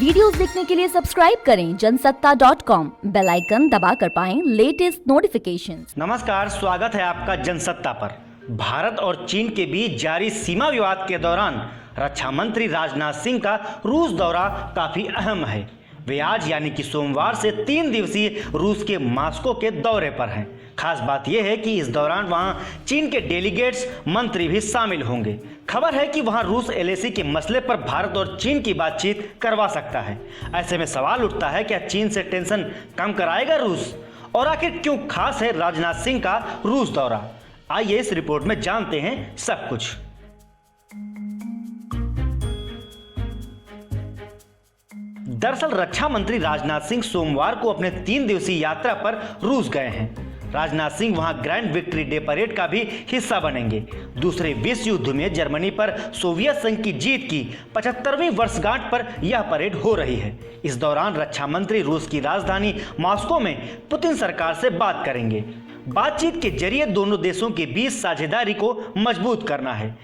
Videos देखने के लिए सब्सक्राइब करें जनसत्ता.com, बेल आइकन दबाकर पाएं लेटेस्ट नोटिफिकेशंस। नमस्कार, स्वागत है आपका जनसत्ता पर। भारत और चीन के बीच जारी सीमा विवाद के दौरान रक्षा मंत्री राजनाथ सिंह का रूस दौरा काफी अहम है। वे आज यानी कि सोमवार से 3 दिवसीय रूस के मास्को के दौरे पर हैं। खास बात यह है कि इस दौरान वहां चीन के डेलीगेट्स, मंत्री भी शामिल होंगे। खबर है कि वहां रूस एलएसी के मसले पर भारत और चीन की बातचीत करवा सकता है। ऐसे में सवाल उठता है, क्या चीन से टेंशन कम कराएगा रूस? और आखिर क्यों खास है राजनाथ सिंह का रूस दौरा? आइए इस रिपोर्ट में जानते हैं सब कुछ। दरअसल रक्षा मंत्री राजनाथ सिंह सोमवार को अपने 3 दिवसीय यात्रा पर रूस गए हैं। राजनाथ सिंह वहां ग्रैंड विक्ट्री डे परेड का भी हिस्सा बनेंगे। दूसरे विश्व युद्ध में जर्मनी पर सोवियत संघ की जीत की 75वीं वर्षगांठ पर यह परेड हो रही है। इस दौरान रक्षा मंत्री रूस की राजधानी मॉस्को में पुतिन सरकार से बात करेंगे। बातचीत के जरिए दोनों देशों के बीच साझेदारी को मजबूत करना है।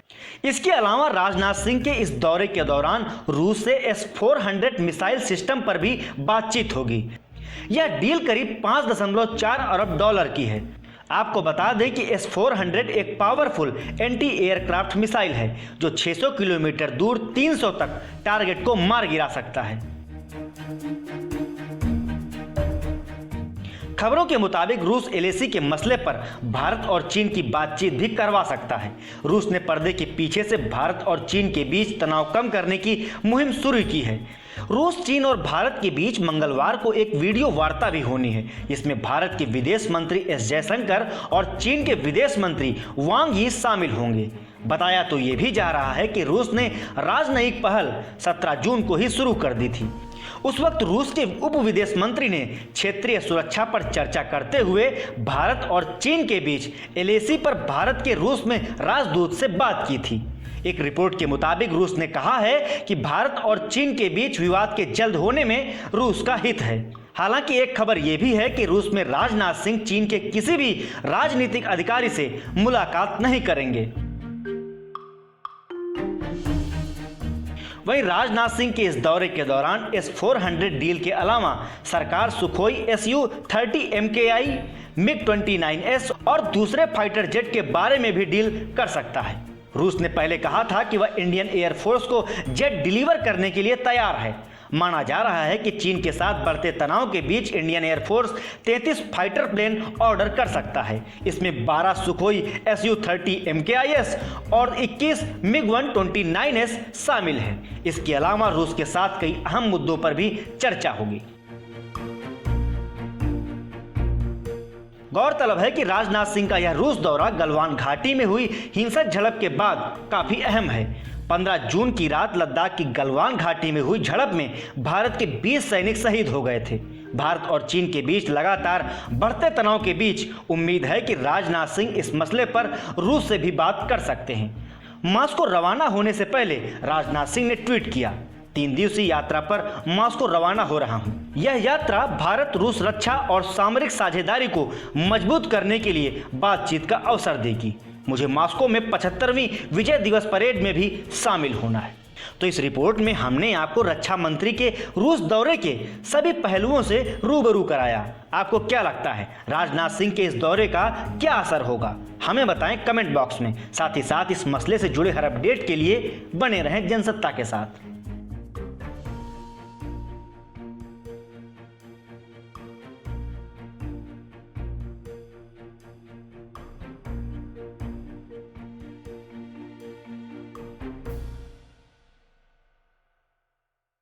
इसके अलावा राजनाथ सिंह के इस दौरे के दौरान रूस से S-400 मिसाइल सिस्टम पर भी बातचीत होगी। यह डील करीब 5.4 अरब डॉलर की है। आपको बता दें कि S-400 एक पावरफुल एंटी एयरक्राफ्ट मिसाइल है जो 600 किलोमीटर दूर 300 तक टारगेट को मार गिरा सकता है। खबरों के मुताबिक रूस एलएसी के मसले पर भारत और चीन की बातचीत भी करवा सकता है। रूस ने पर्दे के पीछे से भारत और चीन के बीच तनाव कम करने की मुहिम शुरू की है। रूस, चीन और भारत के बीच मंगलवार को एक वीडियो वार्ता भी होनी है। इसमें भारत के विदेश मंत्री एस जयशंकर और चीन के विदेश मंत्री वांग यी शामिल होंगे। बताया तो ये भी जा रहा है कि रूस ने राजनयिक पहल 17 जून को ही शुरू कर दी थी। उस वक्त रूस के उप विदेश मंत्री ने क्षेत्रीय सुरक्षा पर चर्चा करते हुए भारत और चीन के बीच एलएसी पर भारत के रूस में राजदूत से बात की थी। एक रिपोर्ट के मुताबिक रूस ने कहा है कि भारत और चीन के बीच विवाद के जल्द होने में रूस का हित है। हालांकि एक खबर यह भी है कि रूस में राजनाथ सिंह चीन के किसी भी राजनीतिक अधिकारी से मुलाकात नहीं करेंगे। वहीं राजनाथ सिंह के इस दौरे के दौरान S-400 डील के अलावा सरकार सुखोई Su-30 MKI, MiG-29S और दूसरे फाइटर जेट के बारे में भी डील कर सकता है। रूस ने पहले कहा था कि वह इंडियन एयरफोर्स को जेट डिलीवर करने के लिए तैयार है। माना जा रहा है कि चीन के साथ बढ़ते तनाव के बीच Indian air force 33 fighter plane order कर सकता है। इसमें 12 सुखोई Su-30 MKIs और 21 MiG-29S शामिल हैं। इसके अलावा रूस के साथ कई अहम मुद्दों पर भी चर्चा होगी। गौरतलब है कि राजनाथ सिंह का यह रूस दौरा गलवान घाटी में हुई हिंसक झड़प के बाद काफी अहम है। 15 जून की रात लद्दाख की गलवान घाटी में हुई झड़प में भारत के 20 सैनिक शहीद हो गए थे। भारत और चीन के बीच लगातार बढ़ते तनाव के बीच उम्मीद है कि राजनाथ सिंह इस मसले पर रूस से भी बात कर सकते हैं। मॉस्को रवाना होने से पहले राजनाथ सिंह ने ट्वीट किया, 3 दिवसीय यात्रा पर मॉस्को रवाना हो रहा हूं। यह यात्रा भारत रूस रक्षा और सामरिक साझेदारी को मजबूत करने के लिए बातचीत का अवसर देगी। मुझे मॉस्को में 75वीं विजय दिवस परेड में भी शामिल होना है। तो इस रिपोर्ट में हमने आपको रक्षा मंत्री के रूस दौरे के सभी पहलुओं से रूबरू कराया। आपको क्या लगता है, राजनाथ सिंह के इस दौरे का क्या असर होगा? हमें बताएं कमेंट बॉक्स में। साथ ही साथ इस मसले से जुड़े हर अपडेट के लिए बने रहें जनसत्ता के साथ।